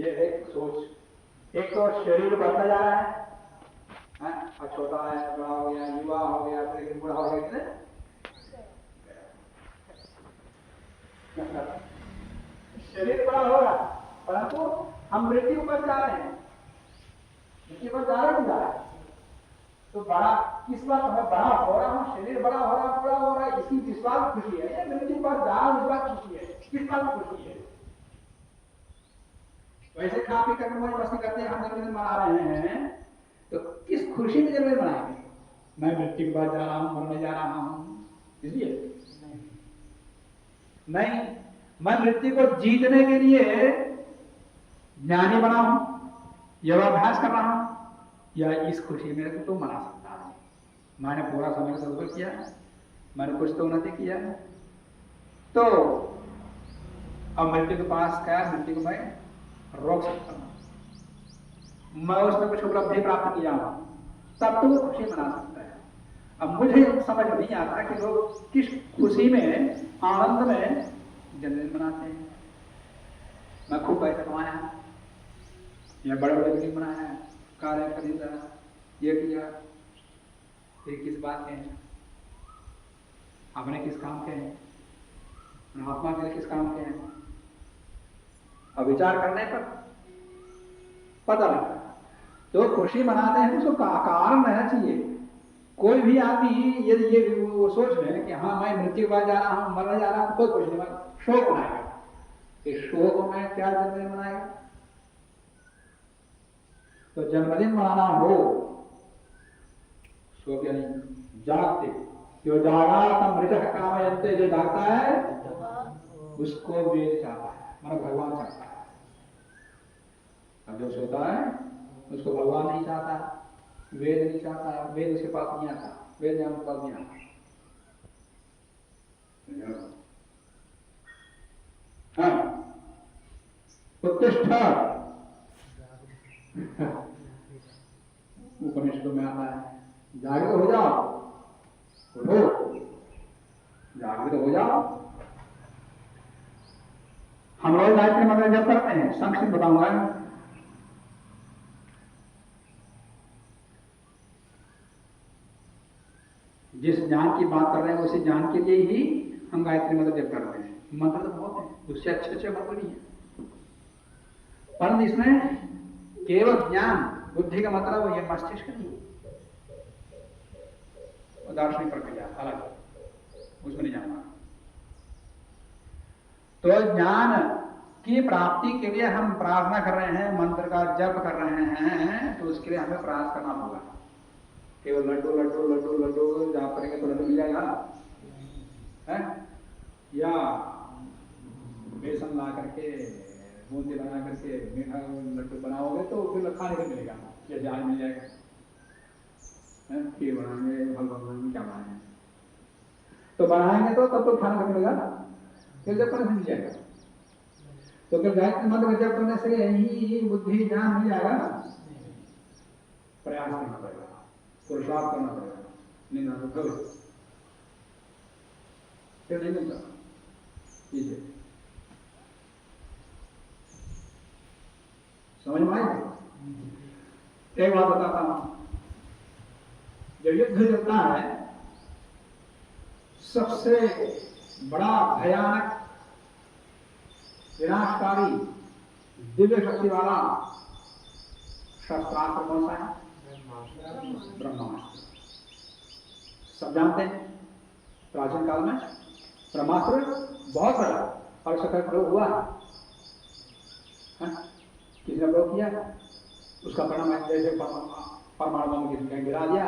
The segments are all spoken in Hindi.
ये एक सोच। एक तो शरीर बढ़ता जा रहा है, और छोटा है, बड़ा हो गया, युवा हो गया, फिर बूढ़ा हो गया, शरीर बड़ा होगा, परंतु हम मृत्यु पर जा रहे हैं, मृत्यु पर जा रहे जा रहा है। तो बड़ा किस बात में बड़ा हो रहा हूँ, शरीर बड़ा हो रहा, बड़ा हो रहा है, इसी किस बात खुशी है? या मृत्यु पर जा रहा, इस बात खुशी है? किस बात खुशी है? वैसे खा पी कर मौज मस्ती करते हैं, हम जन्मदिन मना रहे हैं, तो किस खुशी में जन्मदिन मनाएंगे? मैं मृत्यु के बाद जा रहा हूँ, मरने जा रहा हूँ, इसलिए नहीं। मैं मृत्यु को जीतने के लिए ज्ञानी बना हूं, योगाभ्यास कर रहा हूं, या इस खुशी में तो मना सकता है। मैंने पूरा समय सदुपयोग किया, मैंने कुछ तो उन्नति किया, तो अब मृत्यु के पास क्या, मृत्यु को मैं रोक सकता हूं, मैं उसमें कुछ उपलब्धि प्राप्त किया हूं, तब तो वो खुशी मना सकता है। अब मुझे समझ नहीं आता कि लोग किस खुशी में, आनंद में जन्मदिन मनाते हैं। मैं खूब पैसा कमाया, या बड़े बड़े बिल्डिंग बनाया, कार खरीदा, ये किया, ये किस बात के हैं? आपने किस काम के हैं? महात्मा के लिए किस काम के हैं? अब विचार करने पर पता लगता है। तो खुशी मनाते हैं, उसको कारण रहना चाहिए। कोई भी आदमी यदि ये वो सोच रहे हैं कि हाँ मैं मृत्यु के बाद जा रहा हूँ, मरने जा रहा हूँ, कोई कुछ नहीं, शोक मनाएगा। इस शोक में क्या जन्मदिन मनाएगा? तो जन्मदिन मनाना हो, शोक यानी जागते, जो जागा तब मृतक कामयन्ते, जो जागता है उसको वेद चाहता है, मतलब भगवान चाहता है। अब जो सोता है उसको भगवान नहीं चाहता, वेद नहीं चाहता, वेद उसके पास नहीं आता, वेद ज्ञान उसके पास नहीं आता। हाँ, उत्तिष्ठ उपनिषदों में आता है, जागृत हो जाओ, उठो, जागृत हो जाओ। हम रोज गायत्री मंत्र जप करते हैं, संक्षिप्त बताऊंगा। जिस ज्ञान की बात कर रहे हैं उसी ज्ञान के लिए ही हम गायत्री मंत्र जप करते हैं। मंत्र तो बहुत है, उससे अच्छे अच्छे मंत्र भी हैं, परंतु इसमें केवल ज्ञान, बुद्धि का मतलब ये मस्तिष्क नहीं, दार्शनिक प्रक्रिया अलग, उसमें नहीं जाना। तो ज्ञान की प्राप्ति के लिए हम प्रार्थना कर रहे हैं, मंत्र का जप कर रहे हैं, तो उसके लिए हमें प्रयास करना होगा। केवल लड्डू लड्डू लड्डू लड्डू जाप करेंगे तो लड्डू मिल जाएगा है? या बेसन ला करके, बूंदी लगा करके मीठा लड्डू बनाओगे तो फिर खाने को मिलेगा, जैसे आज मिल जाएगा। खीर बनाएंगे, हलवा बनाएंगे, क्या बनाएंगे, तो बनाएंगे तो तब तो खाने को मिलेगा, फिर जब करने से मिल जाएगा। तो फिर गायत्री मंत्र जप करने से यही बुद्धि ज्ञान मिल जाएगा ना? प्रयास करना पड़ेगा, पुरुषार्थ करना पड़ेगा, नहीं ना तो फिर नहीं मिलता। समझ में आएगा? एक बात बताता हूं, जब युद्ध चलता है, सबसे बड़ा भयानक विनाशकारी दिव्य शक्ति वाला शस्त्रास्त्र कौन सा है? ब्रह्मास्त्र। सब जानते हैं, प्राचीन काल में ब्रह्मास्त्र बहुत बड़ा और उसका प्रयोग हुआ है। किसने प्रयोग किया? उसका परिणाम जैसे परमाणु बम गिरा दिया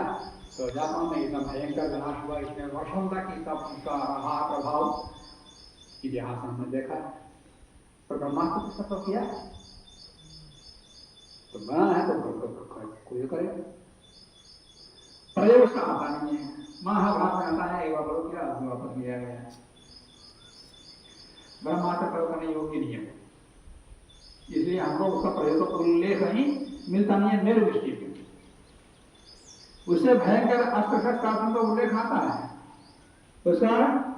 तो जापान में इतना भयंकर विनाश हुआ, इतने वर्षों तक इसका रहा प्रभाव इतिहास में हमने देखा है। पर ब्रह्मास्त्र किसने प्रयोग किया? तो बना है तो कोई करे, प्रयोग उसका आता नहीं है। महाभारत में आता है, एक बार प्रयोग किया, वापस लिया गया। ब्रह्मास्त्र प्रयोग करने योग्य नहीं है, इसलिए हमको उसका प्रयोग का उल्लेख नहीं मिलता नहीं है मेरे दृष्टि में। उससे भयंकर अस्त्र शस्त्र का उल्लेख आता है, उसका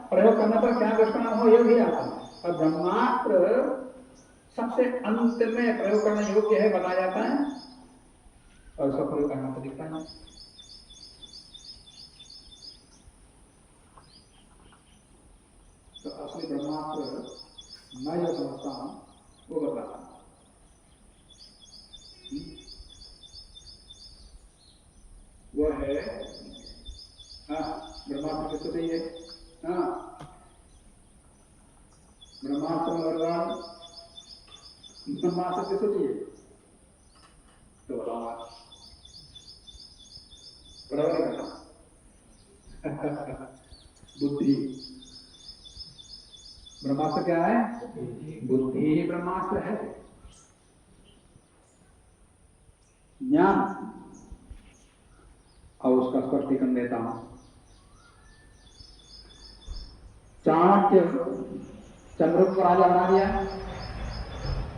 प्रयोग करने पर क्या दुष्परिणाम हो यह भी आता है। और ब्रह्मास्त्र सबसे अंत में प्रयोग करने योग्य है बताया जाता है और उसका प्रयोग करना तो दिखता है। तो असली ब्रह्मास्त्र मैं जो समझता हूं वो बताता हूं। वो है ब्रह्मास्त्र की स्तुति है। ब्रह्मास्त्र वरदान ब्रह्मास्त्र की स्तुति है तो बताऊंगा प्रवृत्ति बुद्धि। ब्रह्मास्त्र क्या है? बुद्धि ही ब्रह्मास्त्र है। ज्ञान और उसका स्पष्टीकरण देता हूं। चाणक्य चंद्रगुप्त को राजा बना दिया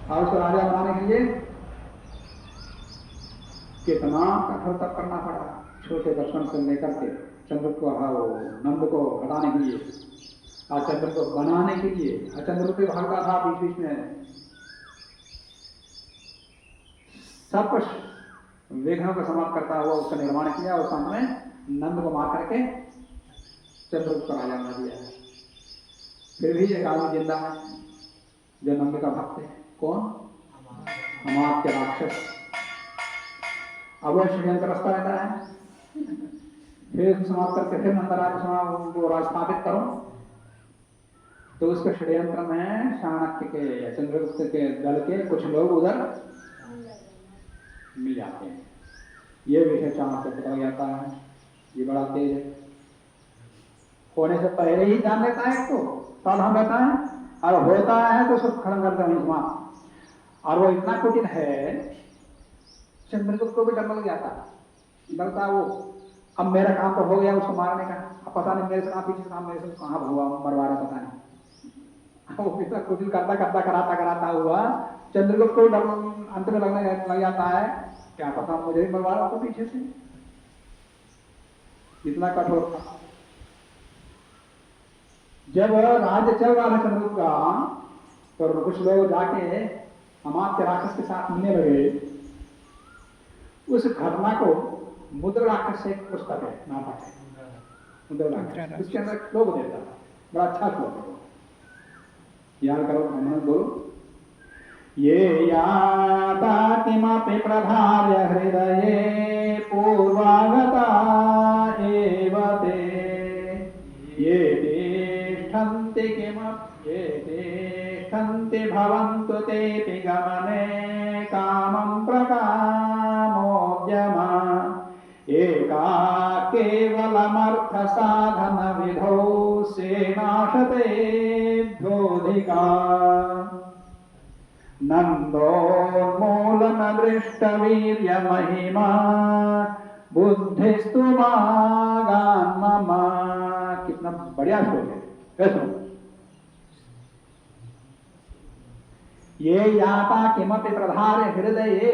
और उसको राजा बनाने के लिए कितना कठोर तप करना पड़ा। छोटे बचपन से लेकर के चंद्रगुप्त को नंद को हटाने के लिए और चंद्र को बनाने के लिए चंद्रगुप्त भागता था बीच बीच में। सब कुछ विघ्नों को समाप्त करता हुआ उसका निर्माण किया और सामने नंद को मार करके चंद्रगुप्त को राजा बना दिया। फिर भी एक आदमी जिंदा है जो नंद का भक्त है। कौन? अमात्य राक्षस। अब वह षड्यंत्र रचता रहता है। फिर समाप्त करके फिर नंदराज को राज स्थापित करो तो उसके षड्यंत्र में चाणक्य के या चंद्रगुप्त के दल के कुछ लोग उधर मिल जाते हैं। ये विषय चाणक्य पता जाता है। ये बड़ा तेज है। होने से पहले ही जान लेता है तो सावधान रहता है और होता है तो सब खत्म करता है। और वो इतना कुटिल है चंद्रगुप्त को भी डर लग जाता है। डरता वो अब मेरा काम तो हो गया उसको मारने का। अब पता नहीं मेरे से कहाँ पीछे कहाँ मेरे से कहाँ हुआ मरवा रहा पता नहीं। वो इतना कुटिल करता करता कराता हुआ चंद्रगुप्त को डर अंत में लगने लग जाता है। क्या पता मुझे ही मरवा रहा था पीछे से। इतना कठोर था। जब राज्य चल रहा था चंद्रगुप्त का तो कुछ लोग जाके अमात्य राक्षस के साथ मिलने लगे। उस घटना को मुद्रा राक्षस से एक पुस्तक है, नाटक है मुद्रा राक्षस। उसके अंदर श्लोक देता है, बड़ा अच्छा श्लोक है। याद करो, हमने बोलो। ये याता किमपि प्रधार्य हृदये पूर्वागता एव ते ये तिष्ठन्ति तिष्ठन्ति भवन्तु तेऽपि गमने कामं प्रकामोद्यमा एका केवलमर्थ साधन विधौ सेनाशतेभ्योऽधिका नन्दोन्मूलन दृष्टवीर्य महिमा बुद्धिस्तु मागान्ममा। कितना बढ़िया श्लोक है। कैसे? ये याता किमपि प्रधार्य हृदये,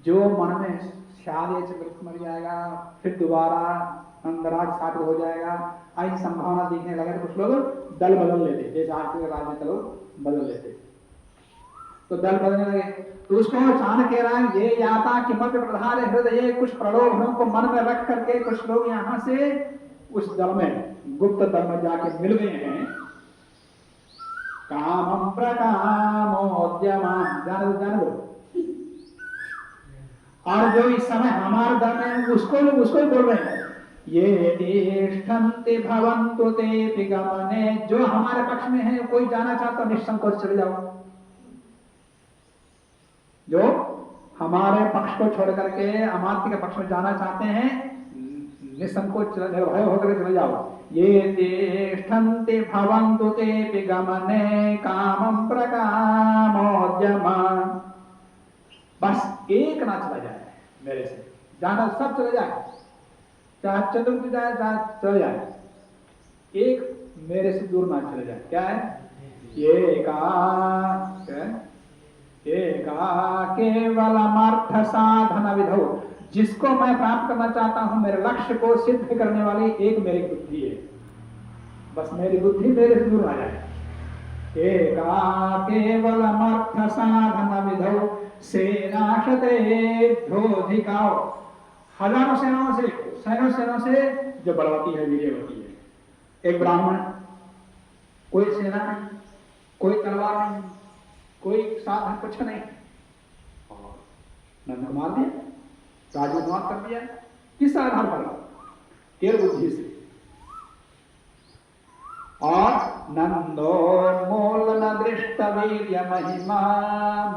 जो मन में शायद ये चंद्रगुप्त मर जाएगा फिर दोबारा नंदराज स्थापित हो जाएगा ऐसी संभावना दिखने लगे तो कुछ लोग दल बदल लेते। जैसे आज के राज में लोग बदल लेते तो दल बदलने लगे। तो उसको चाणक्य कह रहा है ये याता किमपि प्रधार्य हृदये, कुछ प्रलोभनों को मन में रख करके कुछ लोग यहां से उस दल में गुप्त दल में जाके मिल गए हैं। कामं प्रकामोद्यमा, जान दो। और जो इस समय हमारे दल में उसको बोल रहे हैं ये तिष्ठन्ति भवन्तु तेऽपि गमने, जो हमारे पक्ष में है कोई जाना चाहता निसंकोच चले जाओ। जो हमारे पक्ष को छोड़ करके अमात्य के पक्ष में जाना चाहते हैं निसंकोच निर्भय होकर चले जाओ। ये तिष्ठन्ति भवन्तु तेऽपि गमने कामं प्रकामोद्यमा। बस एक ना चला जाए मेरे से, जाना सब चले जाए, चाहे चंद्रगुप्त जाए चाहे चले जाए, एक मेरे से दूर ना चले जाए। क्या है? एका केवलमर्थ साधन विधौ, जिसको मैं प्राप्त करना चाहता हूं, मेरे लक्ष्य को सिद्ध करने वाली एक मेरी बुद्धि है। बस मेरी बुद्धि मेरे से दूर ना जाए। एका केवलमर्थ साधन विधौ सेनाशतेभ्योऽधिकाओ। हजारों सेनाओं से, सैकड़ों सेनाओं से जो बलवती है, वीर्यवती है। एक ब्राह्मण, कोई सेना नहीं, कोई तलवार नहीं, कोई साधन, कुछ नहीं, और नंद को मार दिया, राजू को मार कर दिया। किस आधार पर? केवल बुद्धि से। और नंदोन्मूल न दृष्ट वीर्य महिमा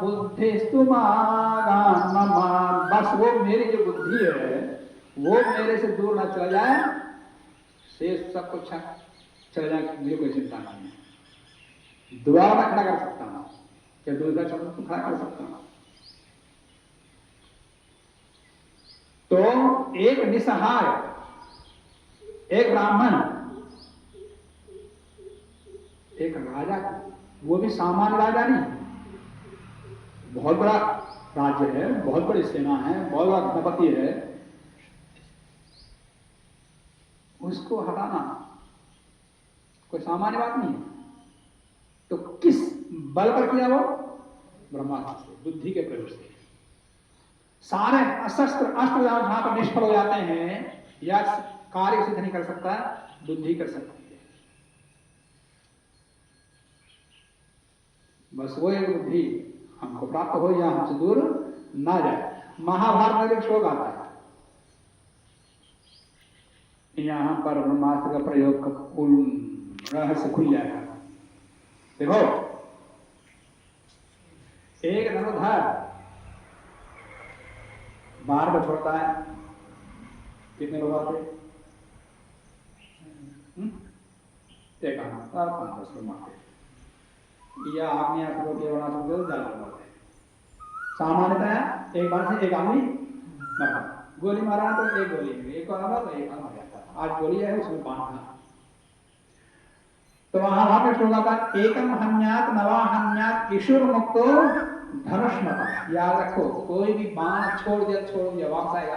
बुद्धिस्तु मागान्ममा। बस वो मेरी जो बुद्धि है वो मेरे से दूर न चला जाए, शेष सब कुछ चला जाए, मुझे कोई चिंता नहीं है। दोबारा खड़ा कर सकता हूं, क्या दूसरा शब्द को खड़ा कर सकता हूं। तो एक निसहाय, एक ब्राह्मण, एक राजा, वो भी सामान्य राजा नहीं, बहुत बड़ा राज्य है, बहुत बड़ी सेना है, बहुत बड़ा धनपति है, उसको हटाना कोई सामान्य बात नहीं है। तो किस बल पर किया वो? ब्रह्मास्त्र से, बुद्धि के प्रयोग से। सारे अस्त्र जहां पर निष्फल हो जाते हैं या कार्य सिद्ध नहीं कर सकता, बुद्धि कर सकती है। बस वो एक बुद्धि हमको प्राप्त हो या हमसे दूर ना जाए। महाभारत में एक श्लोक आता है, यहां पर ब्रह्मास्त्र का प्रयोग का रहस्य खुल जाएगा। देखो, एक धनुर्धर बाहर को छोड़ता है, कितने लोग आते? एक आना 5-10 लोग मारते, या आग्नेय अस्त्रों के वनास्त्रों के ज्यादा लोग आते। सामान्यतः एक बार से एक आदमी मरता, गोली मारा तो एक गोली, एक और आना तो एक आना मर जाता। आज गोली है, उसमें बांधना। तो वहां में श्लोक आता, एकम हन्यात नवा हन्यात ईश्वर मुक्तो धनुष्मता। याद रखो, कोई भी बाण छोड़ दिया वापस आएगा।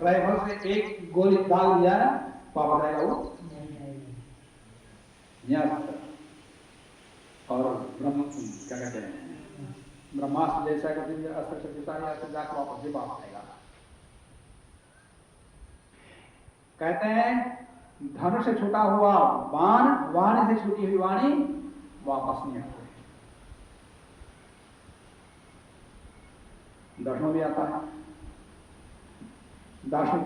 राइफल से एक गोली डाल दिया वापस आएगा वो। और ब्रह्म क्या कहते हैं, ब्रह्मास्त्र जैसा अस्त्र शक्तिशाली अस्त्र जाकर वापस भी वापस आएगा। कहते हैं धनुष से छूटा हुआ बाण, वाणी से छूटी हुई वाणी वापस नहीं आती। दर्शन भी आता है, दर्शन